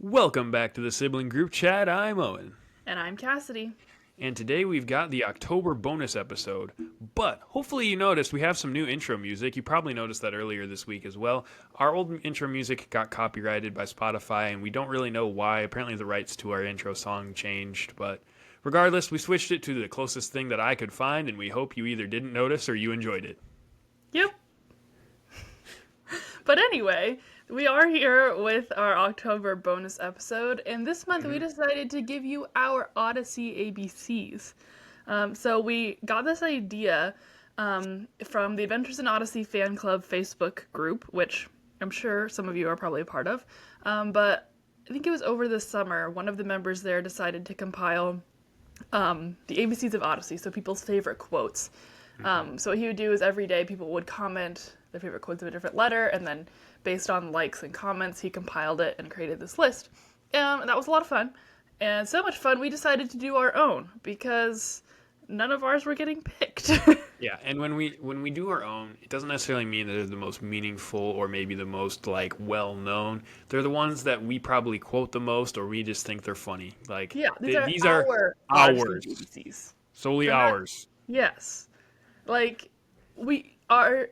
Welcome back to the sibling group chat. I'm Owen. And I'm Cassidy. And today we've got the October bonus episode. But hopefully you noticed we have some new intro music. You probably noticed that earlier this week as well. Our old intro music got copyrighted by Spotify, and we don't really know why. Apparently the rights to our intro song changed, but regardless, we switched it to the closest thing that I could find, and we hope you either didn't notice or you enjoyed it. Yep. But anyway, we are here with our October bonus episode, and this month we decided to give you our Odyssey ABCs. So we got this idea from the Adventures in Odyssey fan club Facebook group, which I'm sure some of you are probably a part of. But I think it was over the summer, one of the members there decided to compile the ABCs of Odyssey, so people's favorite quotes. So what he would do is every day people would comment their favorite quotes of a different letter, and then based on likes and comments, he compiled it and created this list. And that was a lot of fun. And so much fun, we decided to do our own, because none of ours were getting picked. Yeah, and when we do our own, it doesn't necessarily mean that they're the most meaningful or maybe the most well known. They're the ones that we probably quote the most, or we just think they're funny. Like Yeah, these are our ours, ABCs. solely They're not- ours. Yes. Like,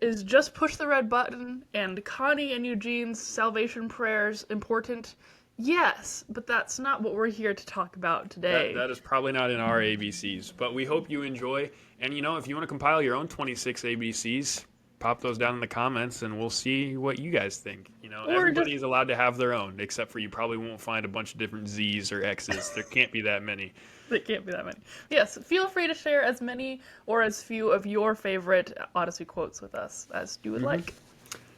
is just push the red button and Connie and Eugene's salvation prayers important? Yes, but that's not what we're here to talk about today. That is probably not in our ABCs, but we hope you enjoy. And if you want to compile your own 26 ABCs, pop those down in the comments, and we'll see what you guys think. Everybody's allowed to have their own, except for you probably won't find a bunch of different Z's or X's. There can't be that many. There can't be that many. Yes, feel free to share as many or as few of your favorite Odyssey quotes with us as you would like.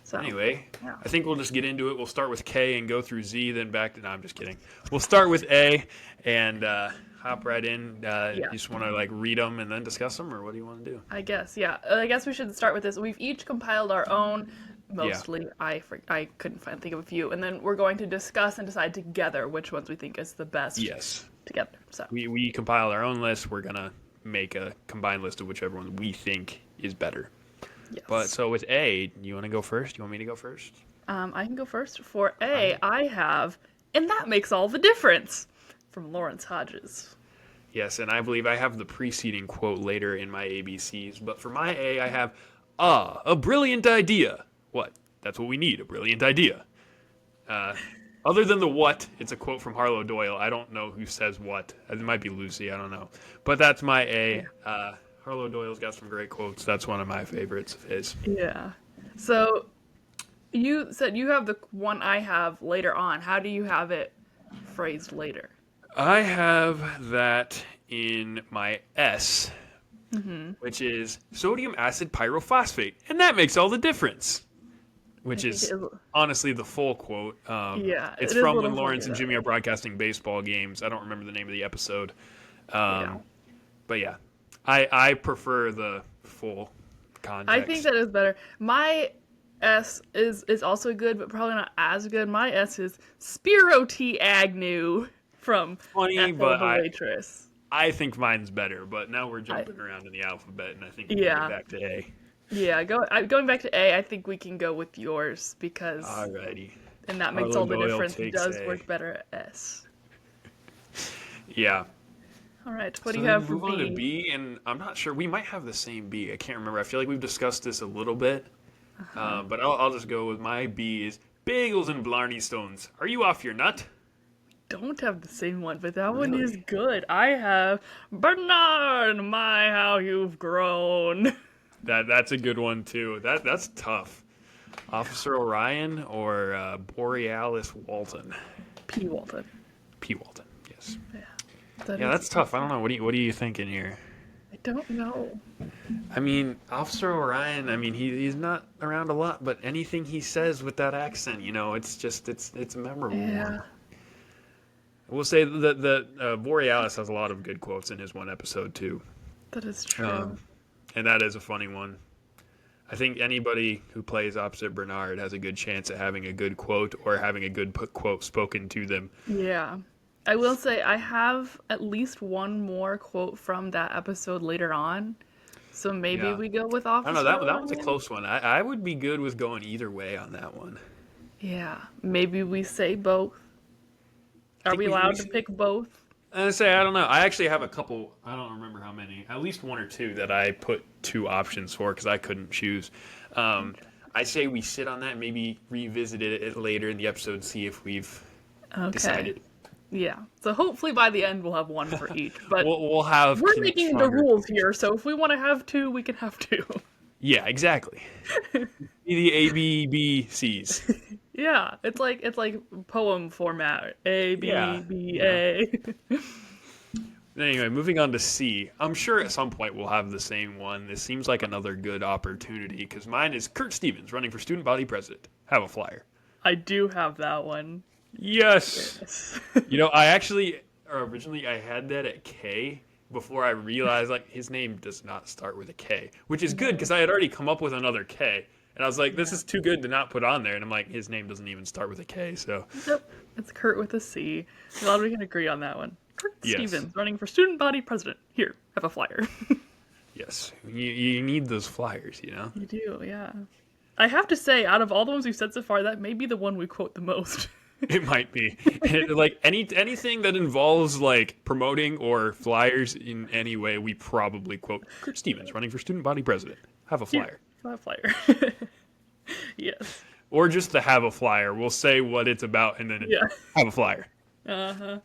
So, anyway, yeah. I think we'll just get into it. We'll start with K and go through Z, then back to... No, I'm just kidding. We'll start with A and hop right in. You just want to read them and then discuss them, or what do you want to do? I guess, yeah. I guess we should start with this. We've each compiled our own. Mostly, yeah. I couldn't think of a few. And then we're going to discuss and decide together which ones we think is the best. Yes. Together. So we compiled our own list. We're going to make a combined list of whichever one we think is better. Yes. But so with A, you want to go first? You want me to go first? I can go first. For A, I have, and that makes all the difference, from Lawrence Hodges. Yes, and I believe I have the preceding quote later in my ABCs. But for my A, I have, a brilliant idea. What? That's what we need, a brilliant idea. Other than the what, it's a quote from Harlow Doyle. I don't know who says what. It might be Lucy, I don't know. But that's my A. Harlow Doyle's got some great quotes. That's one of my favorites of his. Yeah. So you said you have the one I have later on. How do you have it phrased later? I have that in my S, which is sodium acid pyrophosphate. And that makes all the difference. Which is honestly the full quote. It's from when Lawrence and Jimmy are broadcasting baseball games. I don't remember the name of the episode. But yeah, I prefer the full context. I think that is better. My S is also good, but probably not as good. My S is Spiro T. Agnew from Funny, but the Waitress. I think mine's better, but now we're jumping around in the alphabet, and I think we'll get back to A. Yeah, going back to A, I think we can go with yours because... Alrighty. And that makes all the difference. It does work better at S. Yeah. Alright, what do you have for move on to B, and I'm not sure. We might have the same B. I can't remember. I feel like we've discussed this a little bit. But I'll just go with my B is Bagels and Blarney Stones. Are you off your nut? Don't have the same one, but that one is good. I have Bernard, my how you've grown. That's a good one too. That's tough. Officer Orion or Borealis Walton? P. Walton. P. Walton. Yes. Yeah. That's tough. I don't know. What are you thinking here? I don't know. I mean, Officer Orion. I mean, he's not around a lot, but anything he says with that accent, it's memorable. Yeah. We'll say the Borealis has a lot of good quotes in his one episode too. That is true. And that is a funny one. I think anybody who plays opposite Bernard has a good chance at having a good quote or having a good quote spoken to them. Yeah. I will say I have at least one more quote from that episode later on. So maybe we go with Officer I don't know. That one's a close one. I would be good with going either way on that one. Yeah. Maybe we say both. Are we allowed to pick both? I say I don't know. I actually have a couple. I don't remember how many. At least one or two that I put two options for because I couldn't choose. I say we sit on that, and maybe revisit it later in the episode, see if we've decided. Yeah. So hopefully by the end we'll have one for each. But we'll have. We're making the rules here, so if we want to have two, we can have two. Yeah, exactly. The ABCs. Yeah, it's like poem format. A B B A. Anyway, moving on to C. I'm sure at some point we'll have the same one. This seems like another good opportunity because mine is Kurt Stevens running for student body president. Have a flyer. I do have that one. Yes. I actually originally I had that at K before I realized like his name does not start with a K, which is good because I had already come up with another K. And I was like, this is too good to not put on there. And I'm like, his name doesn't even start with a K, so. Yep, it's Kurt with a C. Glad we can agree on that one. Kurt Stevens running for student body president. Here, have a flyer. Yes, you need those flyers, You do, yeah. I have to say, out of all the ones we've said so far, that may be the one we quote the most. It might be. Like anything that involves like promoting or flyers in any way, we probably quote Kurt Stevens running for student body president. Have a flyer. Have a flyer. Yes. Or just to have a flyer. We'll say what it's about and then have a flyer. Uh-huh.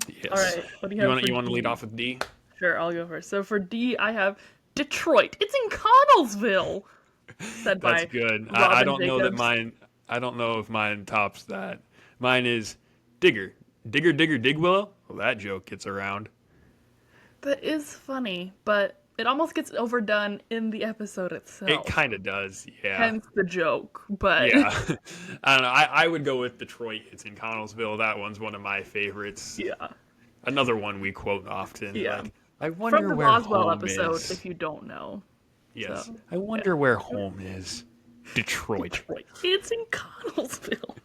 Yes. All right. What do you have? You want to lead off with D? Sure, I'll go first. So for D, I have Detroit. It's in Connellsville. Said by That's good. Robin I don't know that Jacobs. mine. I don't know if mine tops that. Mine is Digger. Digger, Digger, Digwillow. Well, that joke gets around. That is funny, but it almost gets overdone in the episode itself. It kind of does, yeah. Hence the joke, but... Yeah. I don't know. I would go with Detroit. It's in Connellsville. That one's one of my favorites. Yeah. Another one we quote often. Yeah. Like, I wonder From the where Roswell home episode, is. if you don't know. Yes. So, I wonder where home is. Detroit. It's in Connellsville.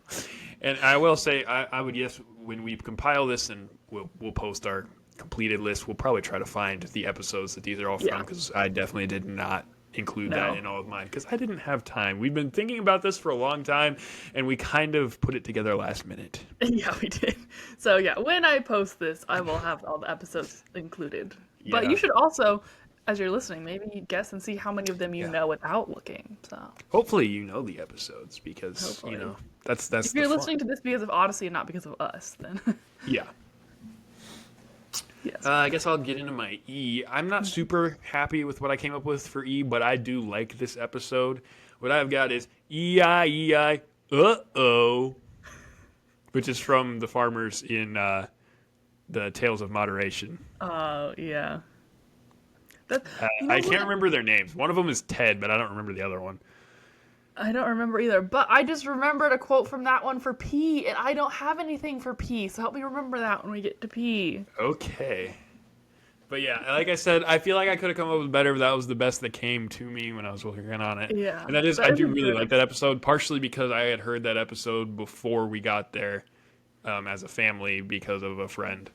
And I will say, I would, yes, when we compile this and we'll post our completed list, we'll probably try to find the episodes that these are all from, because I definitely did not include that in all of mine, because I didn't have time. We've been thinking about this for a long time, and we kind of put it together last minute. Yeah, we did. So yeah, when I post this, I will have all the episodes included. Yeah. But you should also, as you're listening, maybe guess and see how many of them you know without looking. So hopefully you know the episodes, because that's if you're listening to this because of Odyssey and not because of us, then yeah. Yes. I guess I'll get into my E. I'm not super happy with what I came up with for E, but I do like this episode. What I've got is E-I-E-I, uh-oh, which is from the farmers in the Tales of Moderation. Oh, yeah. I can't remember their names. One of them is Ted, but I don't remember the other one. I don't remember either, but I just remembered a quote from that one for P, and I don't have anything for P, so help me remember that when we get to P. Okay. But yeah, like I said, I feel like I could have come up with better, but that was the best that came to me when I was working on it. Yeah. And I do really like that episode, partially because I had heard that episode before we got there as a family because of a friend.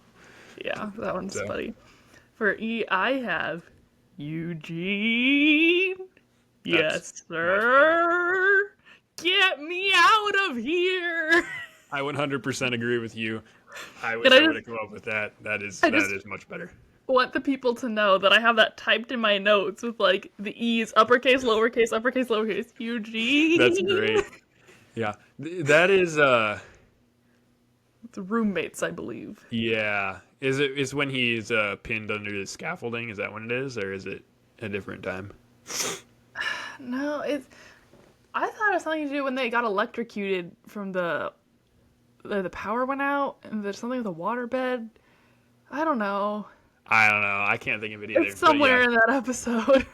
Yeah, that one's funny. For E, I have Eugene. Yes, sir. Get me out of here. I 100% agree with you. I wish I would have come up with that. That is much better. Want the people to know that I have that typed in my notes with like the E's, uppercase, lowercase, uppercase, lowercase. Eugene. That's great. Yeah, that is. It's roommates, I believe. Yeah, is when he's pinned under the scaffolding? Is that when it is, or is it a different time? No, I thought it was something to do when they got electrocuted from the power went out, and there's something with a waterbed. I don't know. I can't think of it either. It's somewhere in that episode.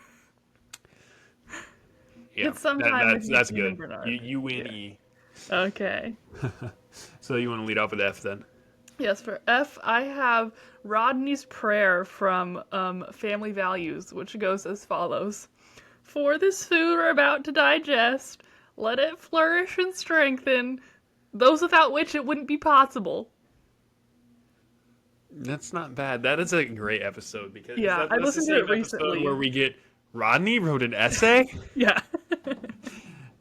Yeah, it's sometime. That's good. You win E. Okay. So you want to lead off with F then? Yes, for F, I have Rodney's prayer from Family Values, which goes as follows. For this food we're about to digest, let it flourish and strengthen, those without which it wouldn't be possible. That's not bad. That is a great episode, because I listened to it recently. Where we get Rodney wrote an essay. Yeah.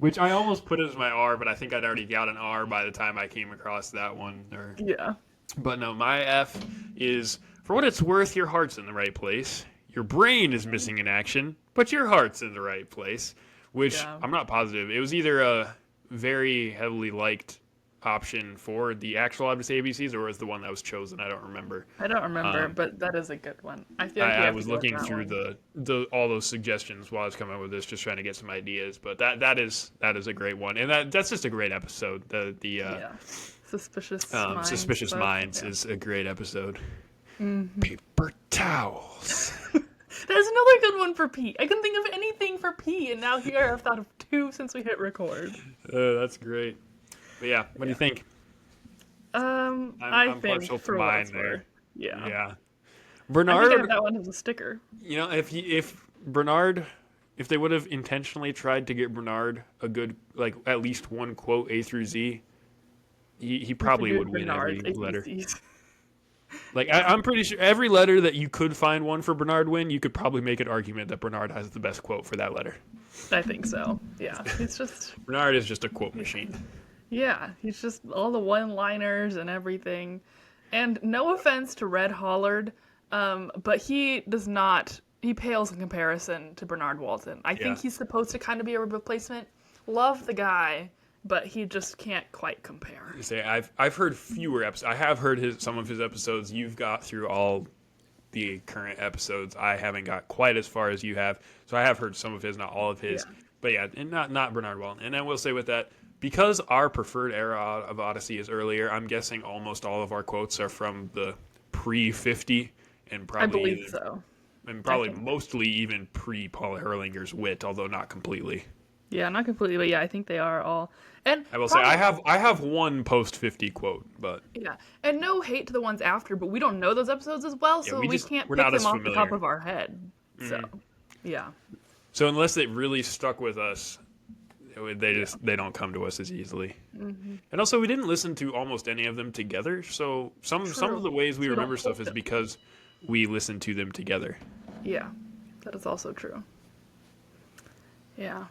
Which I almost put as my R, but I think I'd already got an R by the time I came across that one. Yeah. But no, my F is, for what it's worth, your heart's in the right place. Your brain is missing in action, but your heart's in the right place. Which, Yeah. I'm not positive. It was either a very heavily liked option for the actual Odyssey ABCs, or was the one that was chosen. I don't remember. I don't remember, but that is a good one. I feel like I have was to go with looking that through one. the all those suggestions while I was coming up with this, just trying to get some ideas. But that is a great one, and that's just a great episode. The Yeah. Suspicious Minds. Suspicious stuff. Minds Yeah. is a great episode. Paper towels. There's another good one for P. I couldn't think of anything for P, and now here I've thought of two since we hit record. That's great. But yeah, what do you think? I'm I'm think partial to for what mine it's there. worth. Yeah. Yeah, I think I Bernard. have that one as a sticker. You know, if Bernard, if they would have intentionally tried to get Bernard a good, like, at least one quote A through Z, he probably would win every letter. Like, I'm pretty sure every letter that you could find one for Bernard win, you could probably make an argument that Bernard has the best quote for that letter. I think so. Yeah. He's just Bernard is just a quote machine. yeah, he's just all the one-liners and everything. And no offense to Red Hollard, but he does not. He pales in comparison to Bernard Walton. I think he's supposed to kind of be a replacement. Love the guy, but he just can't quite compare. You say I've heard fewer episodes. I have heard some of his episodes. You've got through all the current episodes. I haven't got quite as far as you have, so I have heard some of his, not all of his. Yeah. But yeah, and not Bernard Walton. And I will say with that, because our preferred era of Odyssey is earlier, I'm guessing almost all of our quotes are from the pre-50, and probably I believe so. and probably mostly even pre-Paul Herlinger's wit, although not completely. Yeah, not completely, but yeah, I think they are all. And I will say I have one post-50 quote, but yeah, and no hate to the ones after, but we don't know those episodes as well, so we can't we're pick not them as off the top familiar. of our head. So, yeah. So unless it really stuck with us, they don't come to us as easily. Mm-hmm. And also, we didn't listen to almost any of them together. So some of the ways we remember stuff is because we listened to them together. Yeah, that is also true. Yeah.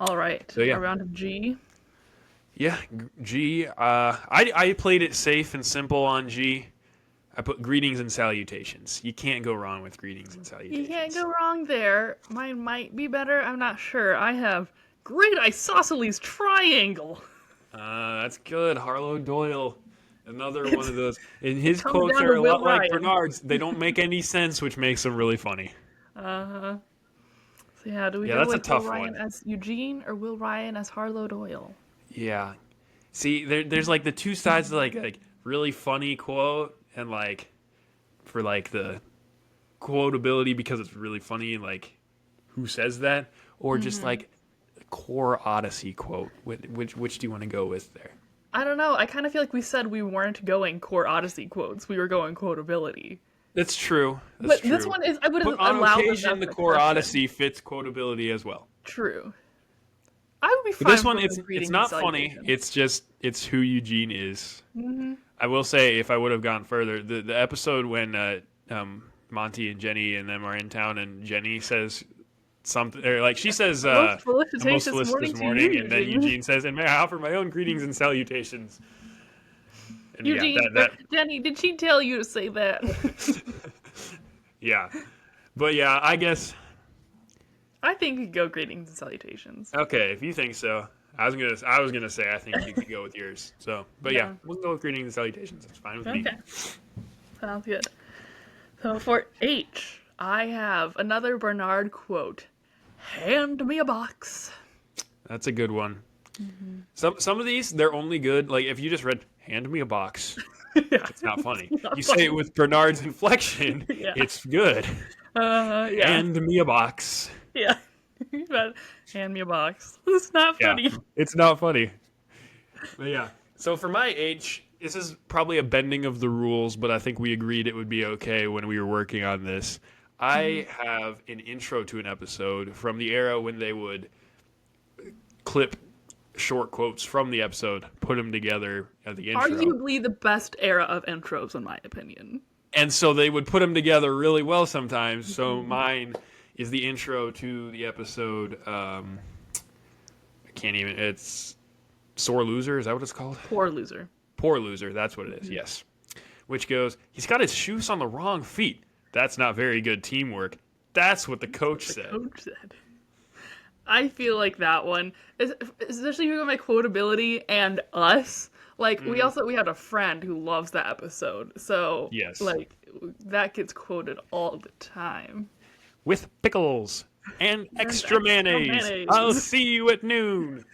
All right. So, yeah. A round of G. Yeah, G. I played it safe and simple on G. I put greetings and salutations. You can't go wrong with greetings and salutations. You can't go wrong there. Mine might be better. I'm not sure. I have Great Isosceles Triangle. That's good. Harlow Doyle. Another one of those. And his Comes quotes down are to a Will lot like Ryan. Bernard's. They don't make any sense, which makes them really funny. So yeah, do we Yeah, go that's a with tough Will Ryan one. as Eugene or Will Ryan as Harlow Doyle? Yeah. See, there's like the two sides of like really funny quote and like for like the quotability because it's really funny, like who says that, or just like the core Odyssey quote. Which do you want to go with there? I don't know. I kind of feel like we said we weren't going core Odyssey quotes. We were going quotability. That's true. That's But this true. one is, I would have But on allowed occasion, the that core exception. Odyssey fits quotability as well. True. I would be fine. But this one, with it's greetings not and funny. salutations. It's who Eugene is. I will say, if I would have gone further, the episode when Monty and Jenny and them are in town, and Jenny says something, or like she says, Most "The most felicitations felicitous to morning," you, and then Eugene. Eugene says, "And may I offer my own greetings and salutations." And Eugene, yeah, Jenny, did she tell you to say that? yeah, but yeah, I guess I think we could go greetings and salutations. okay. If you think so, I was gonna say I think you could go with yours. So, but yeah, we'll go with greetings and salutations. It's fine with me. Okay. Sounds good. So for H, I have another Bernard quote. Hand me a box. That's a good one. Some of these, they're only good. Like if you just read "hand me a box," it's not funny. You say it with Bernard's inflection, it's good. Yeah. Hand me a box. Yeah. But hand me a box. It's not funny. Yeah, it's not funny. But yeah. So for my H, this is probably a bending of the rules, but I think we agreed it would be okay when we were working on this. I have an intro to an episode from the era when they would clip short quotes from the episode, put them together at the intro. Arguably the best era of intros, in my opinion. And so they would put them together really well sometimes. So mine is the intro to the episode can't even. It's sore loser. Is that what it's called? Poor loser. Poor loser. That's what it is. Yes. Which goes, he's got his shoes on the wrong feet. That's not very good teamwork. That's what the coach said. Coach said. I feel like that one, especially with my quotability and us. Like we had a friend who loves that episode, so Yes. like that gets quoted all the time. With pickles and extra mayonnaise. I'll see you at noon.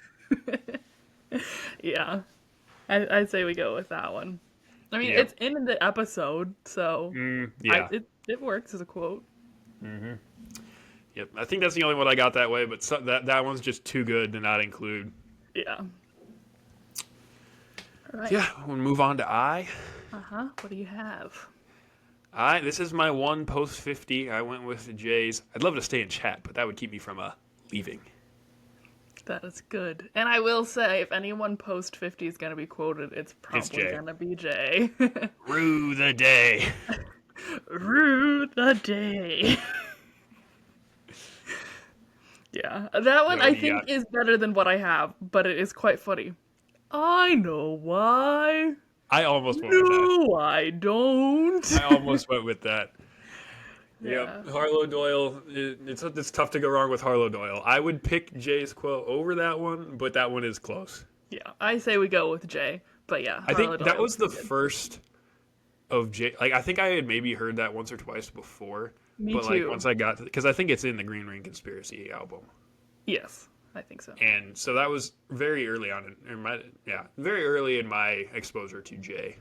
Yeah, I'd say we go with that one. I mean, Yep. it's in the episode, so Yeah. it works as a quote. Yep. I think that's the only one I got that way, but that one's just too good to not include. Yeah. All right. Yeah, we'll move on to I. What do you have? This is my one post 50. I went with Jay's. I'd love to stay in chat, but that would keep me from leaving. That is good. And I will say, if anyone post 50 is going to be quoted, it's probably Jay. going to be Jay. Rue the day. Rue the day. Yeah, that one I think is better than what I have, but it is quite funny. I know why. I almost went with that. No, I don't. I almost went with that. Yeah. Yep, Harlow Doyle. It's tough to go wrong with Harlow Doyle. I would pick Jay's quote over that one, but that one is close. Yeah, I say we go with Jay, but yeah. I think Harlow that Doyle was the good. first of Jay. Like I think I had maybe heard that once or twice before. Me but too. like once I got because I think it's in the Green Ring Conspiracy album. Yes, I think so. And so that was very early on very early in my exposure to Jay.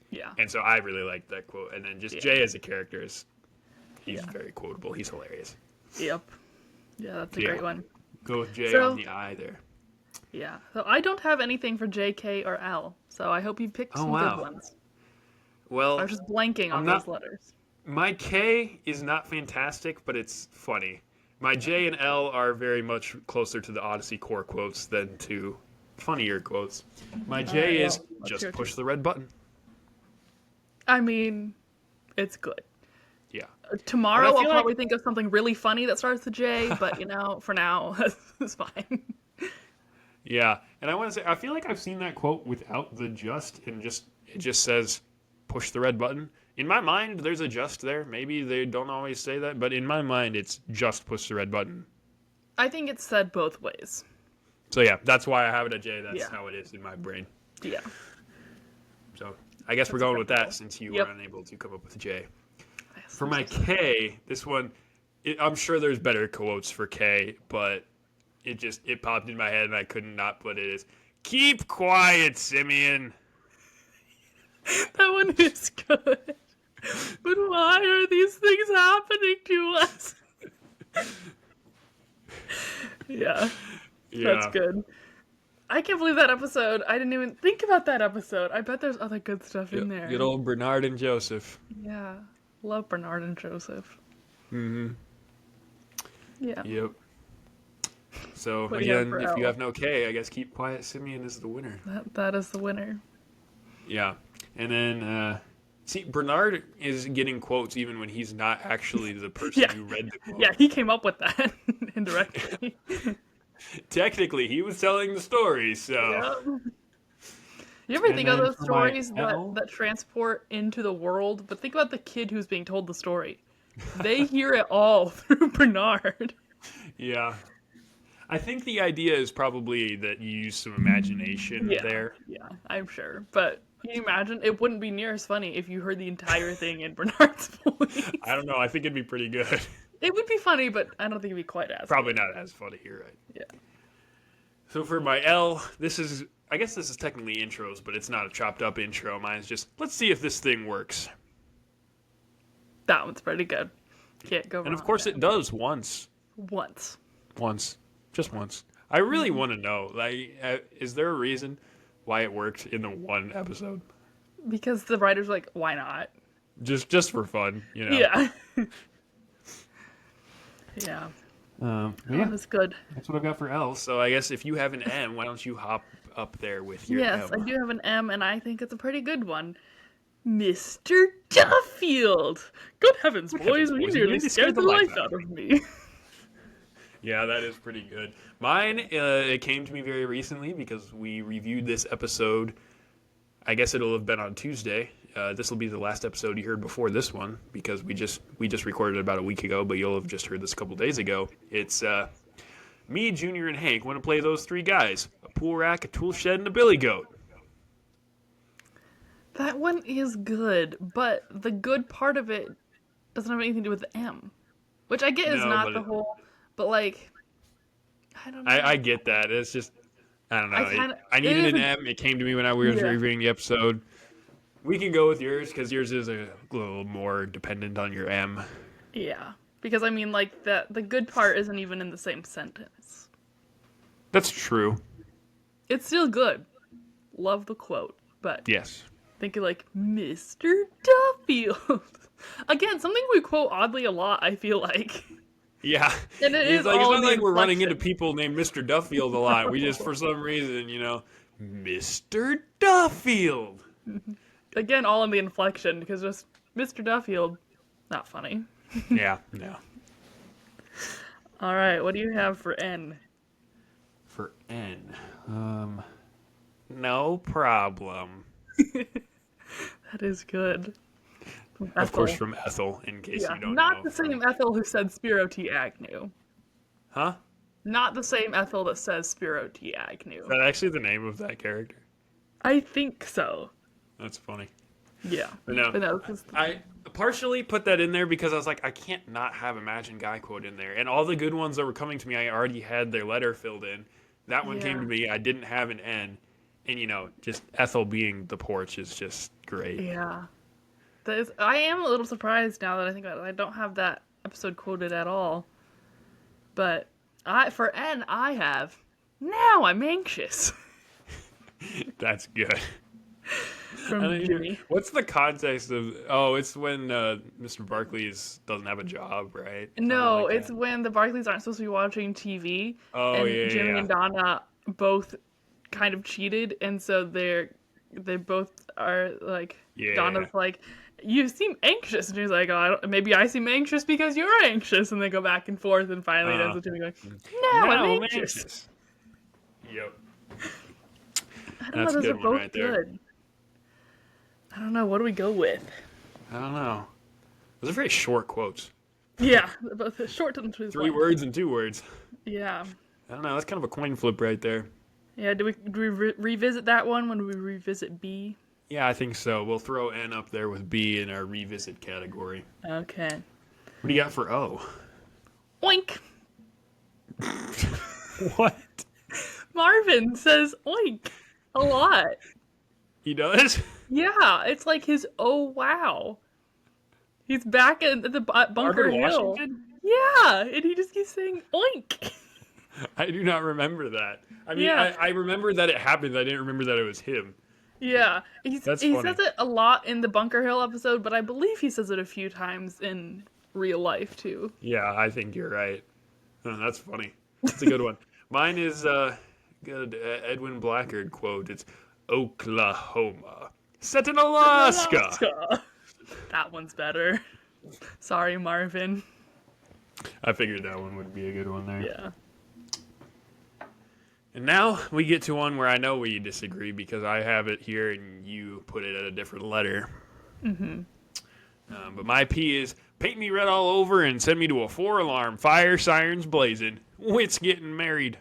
Yeah. And so I really liked that quote. And then just Jay as a character he's very quotable. He's hilarious. Yep. Yeah, that's a great one. Go with Jay on the I there. Yeah. So I don't have anything for J, K, or L. So I hope you picked some good ones. Well, I was just blanking on those letters. My K is not fantastic, but it's funny. My J and L are very much closer to the Odyssey core quotes than to funnier quotes. My J is just push the red button. I mean, it's good. Yeah. Tomorrow I'll probably think of something really funny that starts with J, but for now, it's fine. Yeah, and I want to say I feel like I've seen that quote without the just, and it just says push the red button. In my mind, there's a just there. Maybe they don't always say that, but in my mind, it's just push the red button. I think it's said both ways. So yeah, that's why I have it at J. That's how it is in my brain. Yeah. So I guess we're going with that since you were unable to come up with J. For my K, this one, I'm sure there's better quotes for K, but it popped in my head and I couldn't not put it as, keep quiet, Simeon. That one is good. But why are these things happening to us? Yeah. That's good. I can't believe that episode. I didn't even think about that episode. I bet there's other good stuff in there. Good old Bernard and Joseph. Yeah. Love Bernard and Joseph. Mm-hmm. Yeah. Yep. So, again, if you have no K, I guess keep quiet, Simeon is the winner. That is the winner. Yeah. And then, Bernard is getting quotes even when he's not actually the person who read the quote. Yeah, he came up with that indirectly. Technically, he was telling the story, so... Yep. You ever think of those stories that transport into the world? But think about the kid who's being told the story. They hear it all through Bernard. Yeah. I think the idea is probably that you use some imagination there. Yeah, I'm sure. But can you imagine? It wouldn't be near as funny if you heard the entire thing in Bernard's voice. I don't know. I think it'd be pretty good. It would be funny, but I don't think it'd be quite as Probably not as funny. You're right. Yeah. So for my L, I guess this is technically intros, but it's not a chopped up intro. Mine's just, let's see if this thing works. That one's pretty good. Can't go wrong. And of course it does once. Once. Just once. I really want to know, is there a reason why it worked in the one episode? Because the writer's like, why not? Just for fun, you know? Yeah. Yeah. That was good. That's what I've got for L. So I guess if you have an M, why don't you hop up there with your M? Yes, I do have an M, and I think it's a pretty good one. Mr. Duffield! Good heavens, boys, you nearly scared the life out of me. Yeah, that is pretty good. Mine, it came to me very recently because we reviewed this episode. I guess it'll have been on Tuesday. This will be the last episode you heard before this one because we just recorded it about a week ago, but you'll have just heard this a couple days ago. It's me, Junior, and Hank want to play those three guys: a pool rack, a tool shed, and a billy goat. That one is good, but the good part of it doesn't have anything to do with the M, which I get is No, not but the whole, but like, I don't I know. get that. It's just I don't know. I kind of, I it needed is an a, M. It came to me when I was yeah, reviewing the episode. We can go with yours because yours is a little more dependent on your M. yeah. Because I mean, like, the good part isn't even in the same sentence. That's true. It's still good. Love the quote, but Yes. thinking like, Mr. Duffield. Again, something we quote oddly a lot, I feel like. Yeah. And it He's is like, it's all in not the like we're running into inflection. people named Mr. Duffield a lot. We just, for some reason, Mr. Duffield. Again, all in the inflection, because just Mr. Duffield, not funny. Yeah, yeah. All right, what do you have for N? For N, no problem. That is good. From Of course, Ethel. from Ethel, in case Yeah, you don't not know. the same Ethel who said Spiro T. Agnew. Huh? Not the same Ethel that says Spiro T. Is Agnew. that actually the name of that character? I think so. That's funny. Yeah. But no, But no, 'cause- I partially put that in there because I was like, I can't not have Imagine Guy quote in there. And all the good ones that were coming to me, I already had their letter filled in. That one came yeah. to me. I didn't have an N. And, just Ethel being the porch is just great. Yeah. That is, I am a little surprised now that I think about it. I don't have that episode quoted at all. But for N, I have. Now I'm anxious. That's good. From Jimmy. What's the context of? Oh, it's when Mr. Barclays doesn't have a job, right? Something No, like it's that. when the Barclays aren't supposed to be watching TV, Oh and yeah, yeah, Jimmy yeah. and Donna both kind of cheated, and so they both are like Yeah. Donna's like, you seem anxious, and he's like, oh, maybe I seem anxious because you're anxious, and they go back and forth, and finally it ends with Jimmy going, now I'm Now I'm anxious. anxious. Yep. I don't That's a know, those are good one both right there. good. I don't know, what do we go with? I don't know. Those are very short quotes. Yeah, both short and to the 3 point. words and 2 words. Yeah. I don't know. That's kind of a coin flip right there. Yeah, do we revisit that one when we revisit B? Yeah, I think so. We'll throw N up there with B in our revisit category. Okay. What do you got for O? Oink! What? Marvin says oink a lot. He does? Yeah, it's like his oh wow. He's back at the Bunker Barbara Hill. Washington? Yeah, and he just keeps saying oink. I do not remember that. I mean, Yeah. I remember that it happened. I didn't remember that it was him. Yeah, That's he funny. says it a lot in the Bunker Hill episode, but I believe he says it a few times in real life too. Yeah, I think you're right. Oh, that's funny. That's a good one. Mine is good Edwin Blackard quote. It's Oklahoma, set in Alaska. That one's better. Sorry, Marvin. I figured that one would be a good one there. Yeah. And now we get to one where I know we disagree because I have it here and you put it at a different letter. Mm-hmm. But my P is paint me red all over and send me to a 4-alarm, fire sirens blazing. Wit's getting married.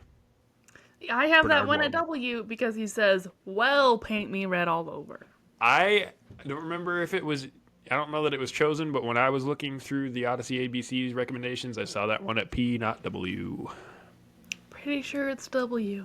I have that Bernard one at Walden. W because he says, well, paint me red all over. I don't remember if it was. I don't know that it was chosen, but when I was looking through the Odyssey ABCs recommendations, I saw that one at P, not W. Pretty sure it's W.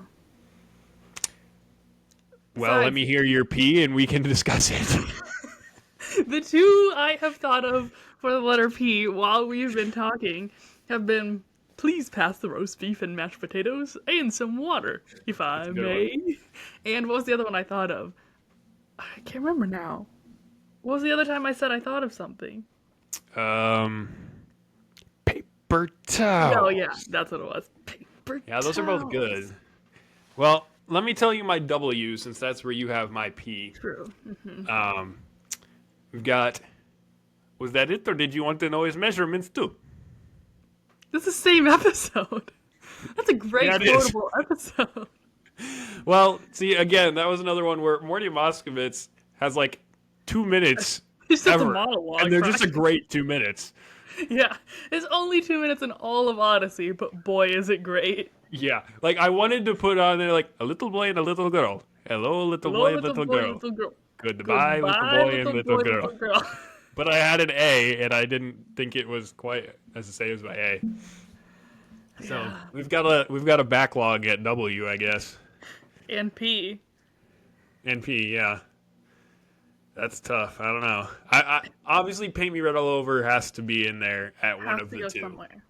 Well, Besides- let me hear your P and we can discuss it. The two I have thought of for the letter P while we've been talking have been, please pass the roast beef and mashed potatoes and some water, if I good may. And what was the other one I thought of? I can't remember now. What was the other time I said I thought of something? Paper towel. Oh, yeah, that's what it was. Paper Yeah, those are both towels. good. Well, let me tell you my W since that's where you have my P. True. We've got. Was that it, or did you want to know his measurements too? This is the same episode. That's a great Yeah, it is. quotable episode. Well, see, again, that was another one where Morty Moskowitz has like 2 minutes It's just a ever, and monologue, they're just a practically. great 2 minutes. Yeah, it's only 2 minutes in all of Odyssey, but boy, is it great. Yeah, like I wanted to put on there like a little boy and a little girl. Hello, little Hello, boy and little little boy, girl. little girl. Goodbye, little Goodbye, boy and little little boy, girl. little girl. But I had an A, and I didn't think it was quite as the same as my A. So Yeah. we've got a backlog at W, I guess. And P. And P, yeah. That's tough. I don't know. I obviously Paint Me Red All Over has to be in there at one Has of to the go two. somewhere.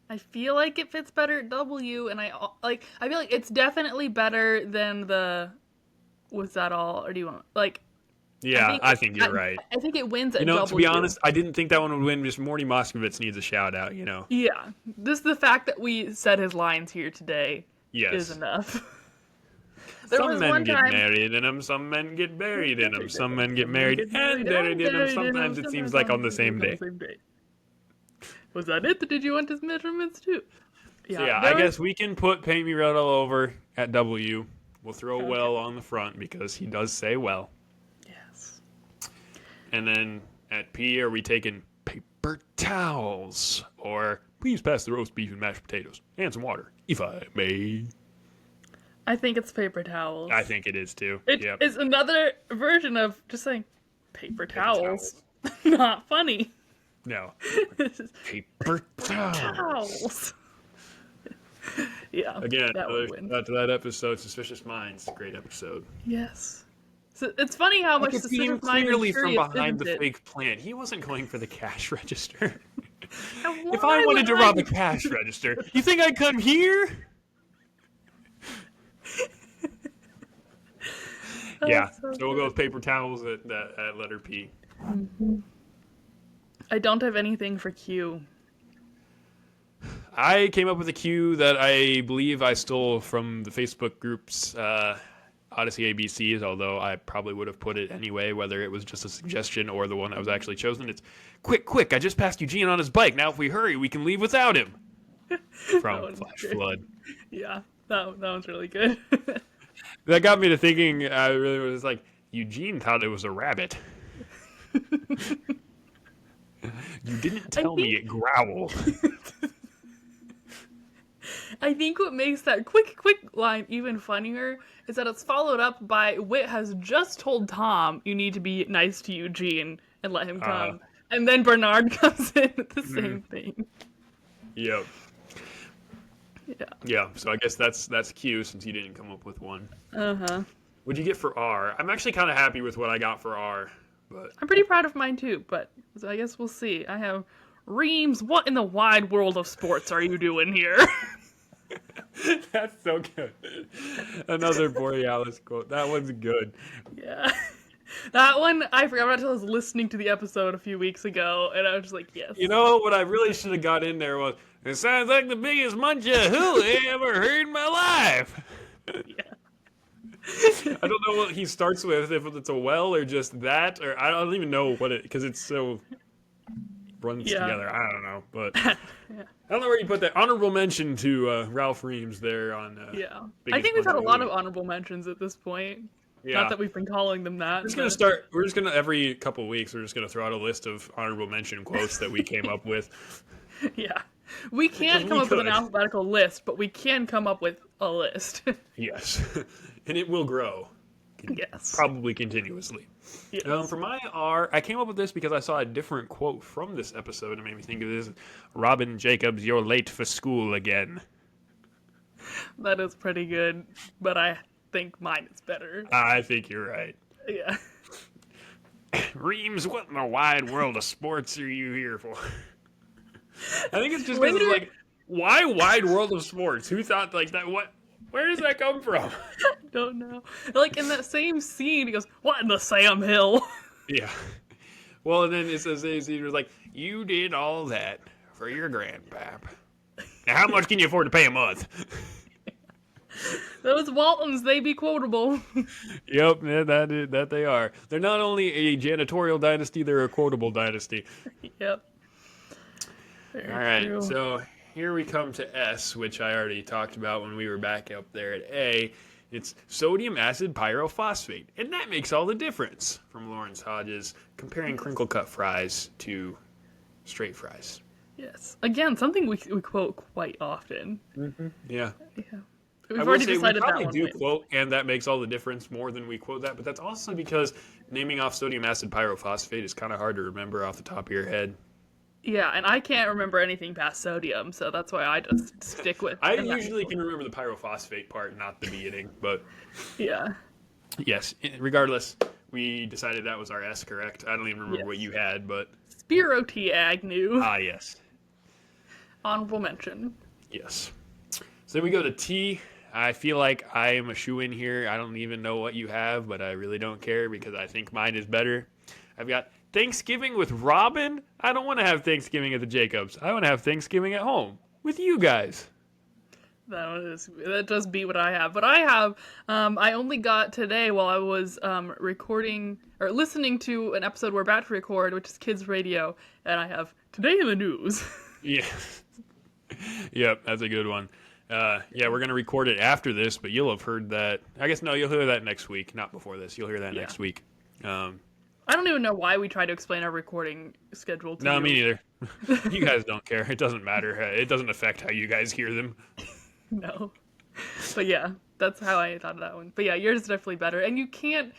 I feel like it fits better at W, and I feel like it's definitely better than the. Was that all, or do you want like? Yeah, I think you're right. I think it wins You at know, to be W. honest, I didn't think that one would win. Just Morty Moskowitz needs a shout out. Yeah, just the fact that we said his lines here today Yes. is enough. Some men get married in them, some men get buried in them, some men get married and buried in them. Sometimes it seems like on the same day. Was that it? Did you want his measurements too? Yeah, so yeah, I guess we can put Paint Me Red All Over at W. We'll throw well on the front because he does say well. Yes. And then at P, are we taking paper towels? Or please pass the roast beef and mashed potatoes and some water, if I may. I think it's paper towels. I think it is too. It's another version of just saying paper towels. Not funny. No. Paper towels. Yeah. Again, that episode, Suspicious Minds, great episode. Yes. So it's funny how much Suspicious Minds clearly from behind the fake plant. He wasn't going for the cash register. If I wanted to rob a cash register, you think I'd come here? Yeah, so we'll go with paper towels at letter P. Mm-hmm. I don't have anything for Q. I came up with a Q that I believe I stole from the Facebook group's Odyssey ABCs, although I probably would have put it anyway, whether it was just a suggestion or the one that was actually chosen. It's, quick, I just passed Eugene on his bike. Now if we hurry, we can leave without him. From Flash Flood. Yeah, that one's really good. That got me to thinking, I really was like, Eugene thought it was a rabbit. You didn't tell me it growled. I think what makes that quick line even funnier is that it's followed up by Whit has just told Tom you need to be nice to Eugene and let him come. And then Bernard comes in with the same thing. Yep. Yeah, so I guess that's Q since you didn't come up with one. Uh-huh. What'd you get for R? I'm actually kind of happy with what I got for R. But I'm pretty proud of mine too, but so I guess we'll see. I have Reams, what in the wide world of sports are you doing here? That's so good. Another Borealis quote. That one's good. Yeah. That one, I forgot about until I was listening to the episode a few weeks ago, and I was just like, yes. You know, what I really should have got in there was, it sounds like the biggest munch of who I ever heard in my life. Yeah. I don't know what he starts with, if it's a well or just that, or I don't even know what it, because it's so runs together. I don't know, but I don't know where you put that. Honorable mention to Ralph Reams there on. I think we've had a lot of honorable mentions at this point. Yeah. Not that we've been calling them that. We're just gonna every couple of weeks. We're just gonna throw out a list of honorable mention quotes that we came up with. Yeah, we can't come up with an alphabetical list, but we can come up with a list. Yes, and it will grow. Yes, probably continuously. Yes. For my R, I came up with this because I saw a different quote from this episode and made me think of this. Robin Jacobs, you're late for school again. That is pretty good, but I think mine is better. I think you're right. Yeah. Reams, what in the wide world of sports are you here for? I think it's just because it's like, why wide world of sports? Who thought like that? What? Where does that come from? Don't know. Like in that same scene, he goes, "What in the Sam Hill?" Yeah. Well, and then it says he was like, "You did all that for your grandpap. Now, how much can you afford to pay a month?" Those Waltons, they be quotable. Yep, that they are. They're not only a janitorial dynasty, they're a quotable dynasty. Yep. All right, so here we come to S, which I already talked about when we were back up there at A. It's sodium acid pyrophosphate, and that makes all the difference, from Lawrence Hodges, comparing crinkle cut fries to straight fries. Yes. Again, something we quote quite often. Mm-hmm. Yeah. Yeah. We've already decided we probably that one. do quote, and that makes all the difference more than we quote that, but that's also because naming off sodium acid pyrophosphate is kind of hard to remember off the top of your head. Yeah, and I can't remember anything past sodium, so that's why I just stick with. I usually can remember the pyrophosphate part, not the beginning, but yeah. Yes, regardless, we decided that was our S, correct? I don't even remember what you had, but Spiro T. Agnew. Ah, yes. Honorable mention. Yes. So then we go to T. I feel like I am a shoo-in here. I don't even know what you have, but I really don't care because I think mine is better. I've got Thanksgiving with Robin. I don't want to have Thanksgiving at the Jacobs. I want to have Thanksgiving at home with you guys. That does beat what I have. But I have, I only got today while I was recording or listening to an episode we're about to record, which is Kids Radio, and I have Today in the News. Yeah. Yep, that's a good one. Yeah, we're going to record it after this, but you'll have heard that. I guess, no, you'll hear that next week, not before this. You'll hear that next week. I don't even know why we try to explain our recording schedule to you. No, me neither. You guys don't care. It doesn't matter. It doesn't affect how you guys hear them. No. But yeah, that's how I thought of that one. But yeah, yours is definitely better. And you can't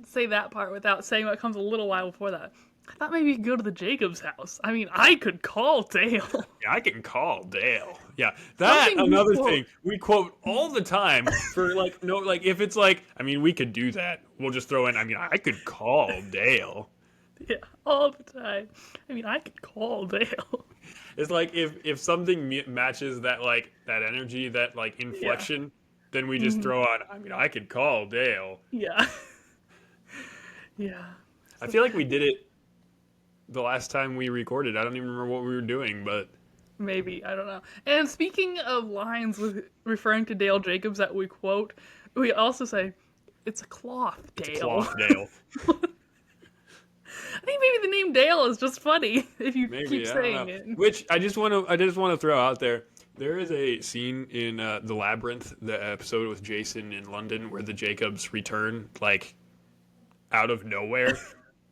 say that part without saying what comes a little while before that. I thought maybe you could go to the Jacobs house. I mean, I could call Dale. Yeah, I can call Dale. Yeah, that another thing we quote all the time for if it's like, I mean, we could do that. We'll just throw in, I mean, I could call Dale. Yeah, all the time. I mean, I could call Dale. It's like if something matches that that energy, that inflection, then we just throw on, I mean, I could call Dale. Yeah. Yeah. I feel like we did it the last time we recorded. I don't even remember what we were doing, but maybe, I don't know. And speaking of lines referring to Dale Jacobs that we quote, we also say, it's a cloth, Dale. It's a cloth, Dale. I think maybe the name Dale is just funny if you keep saying it. Which I just want to throw out there. There is a scene in The Labyrinth, the episode with Jason in London, where the Jacobs return out of nowhere.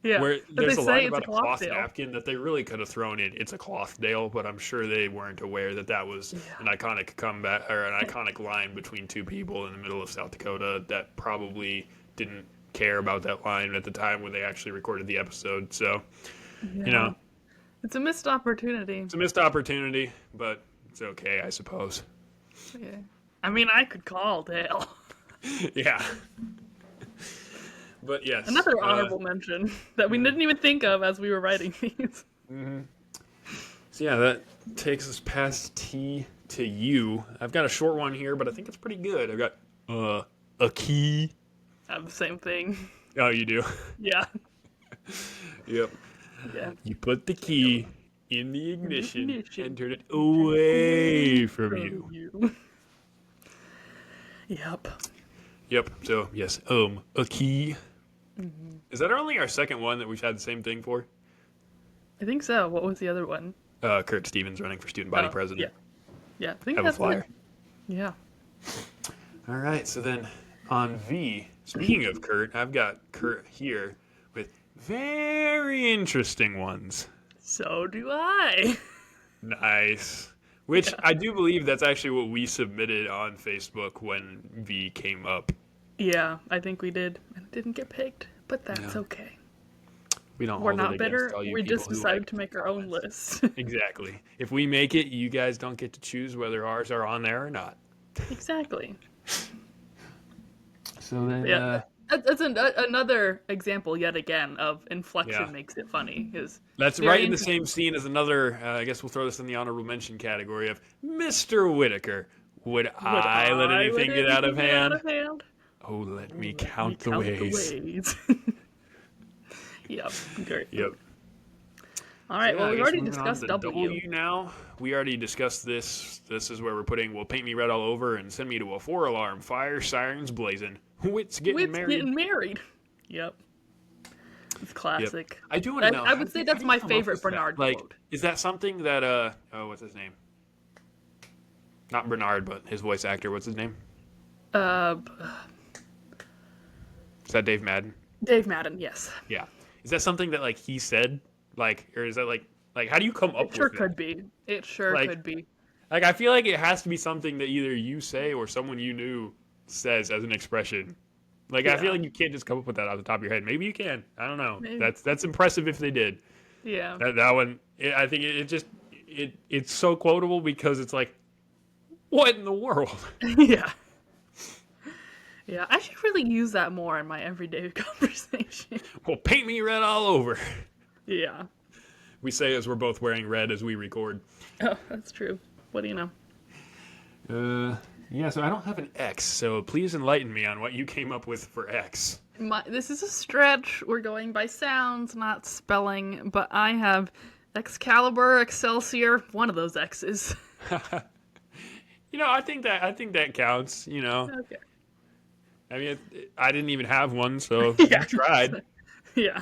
Yeah, where there's a line about a cloth napkin that they really could have thrown in. It's a cloth, Dale, but I'm sure they weren't aware that was an iconic comeback or an iconic line between two people in the middle of South Dakota that probably didn't care about that line at the time when they actually recorded the episode. So, it's a missed opportunity. It's a missed opportunity, but it's okay, I suppose. Yeah. I mean, I could call Dale. Yeah. But yes. Another honorable mention that we didn't even think of as we were writing these. Mm-hmm. So yeah, that takes us past T to U. I've got a short one here, but I think it's pretty good. I've got a key. I have the same thing. Oh, you do? Yeah. Yep. Yeah. You put the key in the ignition and turn it away from you. Yep. Yep. So yes, a key. Mm-hmm. Is that only our second one that we've had the same thing for? I think so. What was the other one? Kurt Stevens running for student body president. Yeah. I think have that's a flyer. It. Yeah. All right. So then on V, speaking of Kurt, I've got Kurt here with very interesting ones. So do I. Nice. Which I do believe that's actually what we submitted on Facebook when V came up. Yeah, I think we did. And it didn't get picked, but that's okay. We're not bitter. We just decided to make our own list. Exactly. If we make it, you guys don't get to choose whether ours are on there or not. Exactly. So then, that's another example yet again of inflection makes it funny. That's right in the same scene as another. I guess we'll throw this in the honorable mention category of Mr. Whitaker. Would I let anything get out of hand? Oh, let me count the ways. Yep. Great. Yep. All right. Well, we already discussed W now. We already discussed this. This is where we're putting, well, paint me red all over and send me to a 4-alarm. Fire sirens blazing. Wit's getting married. Yep. It's classic. Yep. I do want to know. I would say that's my favorite Bernard quote. Is that something that, what's his name? Not Bernard, but his voice actor. What's his name? Uh, Is that Dave Madden? Dave Madden, yes. Yeah. Is that something that like he said? Like, or is that like how do you come It up sure with that? could be. It sure Like, could be. like I feel like it has to be something that either you say or someone you knew says as an expression. Like I feel Yeah. like you can't just come up with that off the top of your head. Maybe you can. I don't know. Maybe. That's impressive if they did. Yeah. That one. I think it just it's so quotable because it's like, what in the world? Yeah. Yeah. I should really use that more in my everyday conversation. Well, paint me red all over. Yeah. We say as we're both wearing red as we record. Oh, that's true. What do you know? Yeah, so I don't have an X, so please enlighten me on what you came up with for X. This is a stretch. We're going by sounds, not spelling, but I have Excalibur, Excelsior, one of those X's. I think that counts. Okay. I mean, I didn't even have one, so Yeah. you tried. Yeah.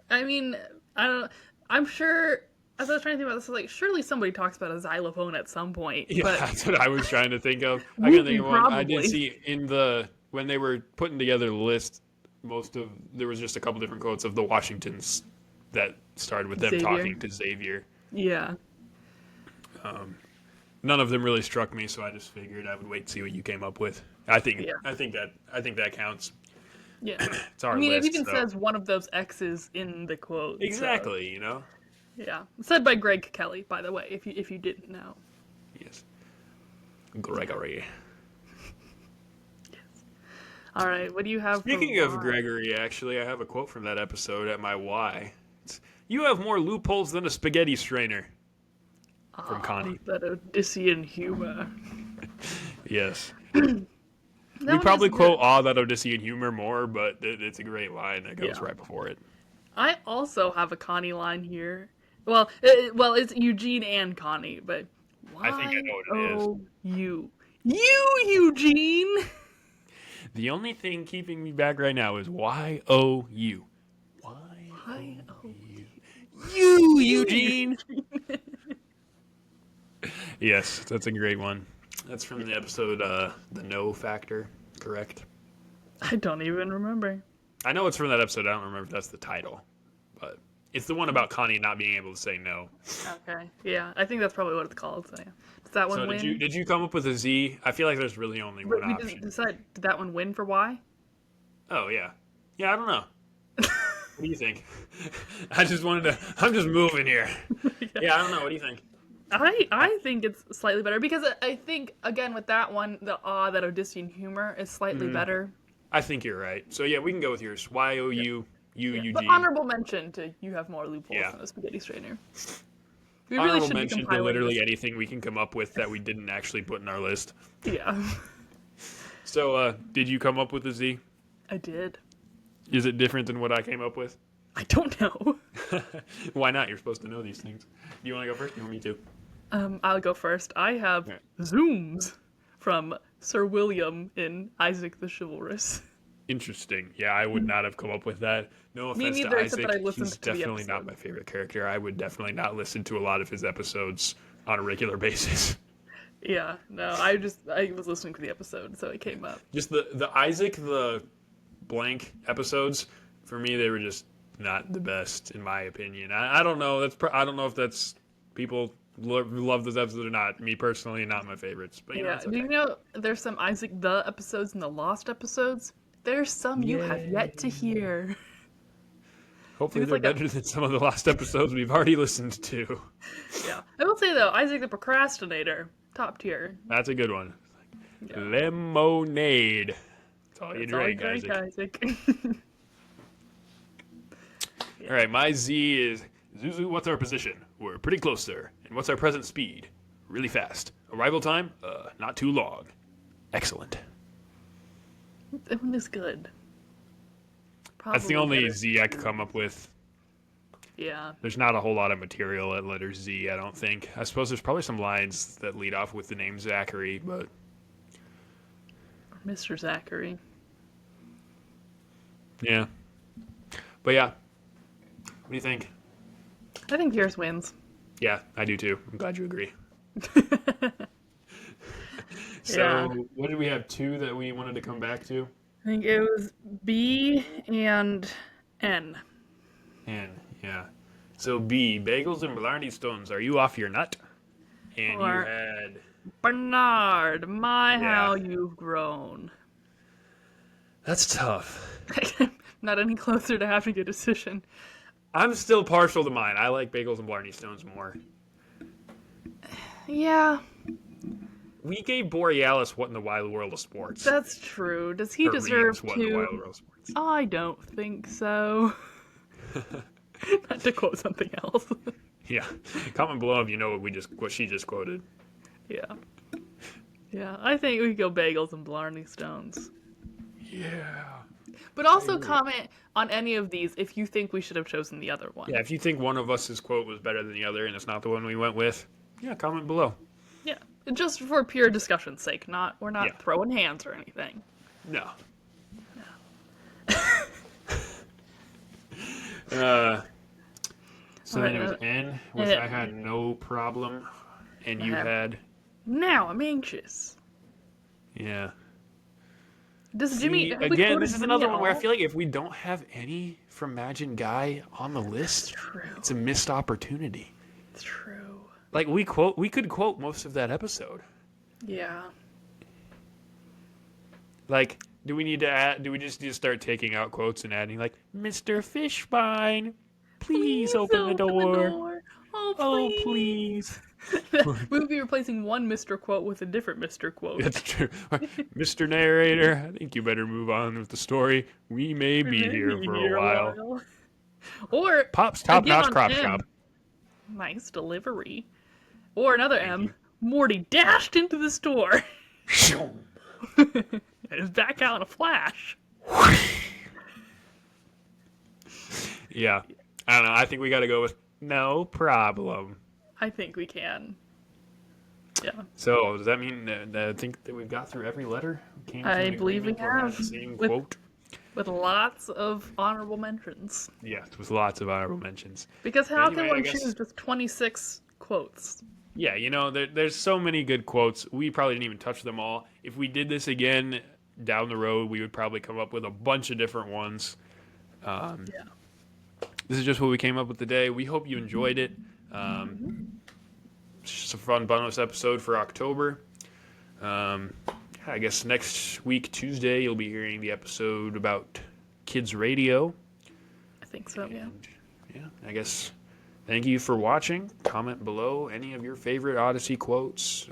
I mean, I don't. I'm sure. As I was trying to think about this, I was like, surely somebody talks about a xylophone at some point. Yeah, But that's what I was trying to think of. I can think of one. I did probably. see when they were putting together the list, there was just a couple different quotes of the Washingtons that started with them Xavier. talking to Xavier. Yeah. None of them really struck me, so I just figured I would wait and see what you came up with. I think that counts. Yeah. It's our I mean, list, it even so. says one of those X's in the quote. Exactly, So, yeah. Said by Greg Kelly, by the way, if you didn't know. Yes. Gregory. All right, what do you have? Speaking for of Y? Gregory, actually, I have a quote from that episode at my Y. You have more loopholes than a spaghetti strainer. From Connie. That Odyssean humor. Yes. That We one probably is quote good. all that Odyssean humor more, but it's a great line that goes Yeah. right before it. I also have a Connie line here. Well, it's Eugene and Connie, but I think I know what it is. you, Eugene. The only thing keeping me back right now is Y-O-U. You, Eugene. Yes, that's a great one. That's from the episode The No Factor, correct? I don't even remember. I know it's from that episode. I don't remember if that's the title. But it's the one about Connie not being able to say no. Okay, yeah, I think that's probably what it's called. So yeah. Does that one So win? did you come up with a Z? I feel like there's really only one We option. didn't decide. Did that one win for Y? Oh, yeah. Yeah, I don't know. What do you think? I'm just moving here. Yeah, I don't know. What do you think? I think it's slightly better because I think again with that one that Odyssean humor is slightly better. I think you're right. So yeah, we can go with yours. Y-O-U, Yeah. Eugene. But honorable mention to you have more loopholes Yeah. than a spaghetti strainer. We really Honorable should be mention to compiling literally this. anything we can come up with that we didn't actually put in our list. Yeah, So did you come up with a Z? I did. Is it different than what I came up with? I don't know. Why not? You're supposed to know these things. Do you want to go first? You want me to? I'll go first. I have Alright. Zooms from Sir William in Isaac the Chivalrous. Interesting. Yeah, I would not have come up with that. No Me offense to neither, except Isaac. that I listened He's to the definitely not episode. my favorite character. I would definitely not listen to a lot of his episodes on a regular basis. Yeah, no, I was listening to the episode, so it came up. Just the Isaac the blank episodes, for me they were just not the best in my opinion. I don't know. I don't know if that's people love those episodes or not. Me personally, not my favorites. But Yeah, it's do okay. you know there's some Isaac the episodes and the Lost episodes? There's some you have yet to hear. Hopefully It's they're like a- better than some of the last episodes we've already listened to. Yeah, I will say though, Isaac the Procrastinator, top tier. That's a good one. Yeah. Lemonade. That's all you That's all you drink, drink, Isaac. Isaac. All right, my Z is Zuzu. What's our position? We're pretty close, sir. And what's our present speed? Really fast. Arrival time? Not too long. Excellent. That one is good. That's the Probably only better. Z I could come up with. Yeah. There's not a whole lot of material at letter Z, I don't think. I suppose there's probably some lines that lead off with the name Zachary, but Mr. Zachary. yeah. But yeah. What do you think? I think yours wins. Yeah, I do too. I'm glad you agree. Yeah. So what did we have? Two that we wanted to come back to? I think it was B and N. And yeah. So B, bagels and Blarney Stones. Are you off your nut? And you Or had Bernard, my yeah. how you've grown. That's tough. Not any closer to having a decision. I'm still partial to mine. I like bagels and Blarney Stones more. Yeah, We gave Borealis What in the Wild World of Sports. that's true. Does he Or deserve Reams What in the Wild to? World of Sports. I don't think so. Not to quote something else. Yeah. Comment below if you know what she just quoted. Yeah. Yeah, I think we could go bagels and Blarney Stones. Yeah. But also comment on any of these if you think we should have chosen the other one. Yeah, if you think one of us's quote was better than the other and it's not the one we went with, yeah, comment below. Yeah, just for pure discussion's sake. We're not Yeah. throwing hands or anything. No. So then it was N, which I had no problem, and you had. Now I'm anxious. Yeah. Does Jimmy? See, again, this is another one where I feel like if we don't have any from Imagine Guy on the list, it's a missed opportunity. It's true. Like we could quote most of that episode. Yeah. Like, do we need to add? Do we just need to start taking out quotes and adding like Mr. Fishbine, please open the door. Oh, please. We'll be replacing one Mr. Quote with a different Mr. Quote. That's true. Mr. Narrator, I think you better move on with the story. We may be here for a while. Or Pop's Top Notch Crop Shop. Nice delivery. Or another M. Morty dashed into the store. And is back out in a flash. Yeah. I don't know. I think we got to go with no problem. I think we can. Yeah. So, does that mean that I think that we've got through every letter? I believe we have. The same quote? With lots of honorable mentions. Yes, with lots of honorable mentions. Because how can one choose just 26 quotes? Yeah, you know, there's so many good quotes. We probably didn't even touch them all. If we did this again down the road, we would probably come up with a bunch of different ones. Yeah. This is just what we came up with today. We hope you enjoyed it. It's just a fun bonus episode for October. I guess next week, Tuesday, you'll be hearing the episode about kids radio. I think so, yeah. Yeah, I guess thank you for watching. Comment below any of your favorite Odyssey quotes.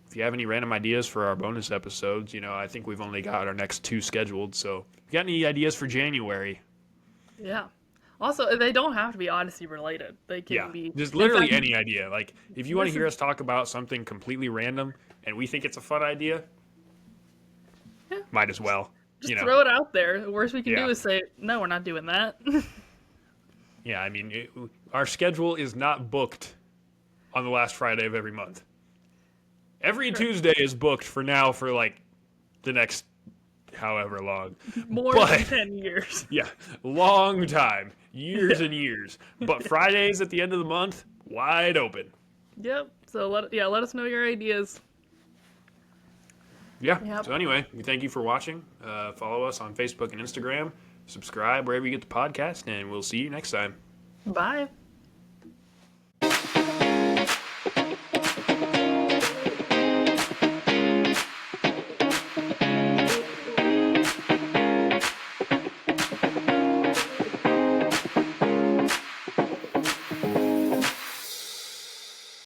If you have any random ideas for our bonus episodes, you know, I think we've only got our next 2 scheduled. So if you got any ideas for January? Yeah. Also, they don't have to be Odyssey related. They can be just literally any idea. Like, if you want to hear us talk about something completely random and we think it's a fun idea, might as well. Just throw it out there. The worst we can do is say, no, we're not doing that. Yeah, I mean, our schedule is not booked on the last Friday of every month. Every Tuesday is booked for now for, like, the next however long. More than 10 years. Yeah, long time. Years and years. But Fridays at the end of the month, wide open. Yep. So, let us know your ideas. Yeah. Yep. So anyway, we thank you for watching. Follow us on Facebook and Instagram. Subscribe wherever you get the podcast, and we'll see you next time. Bye.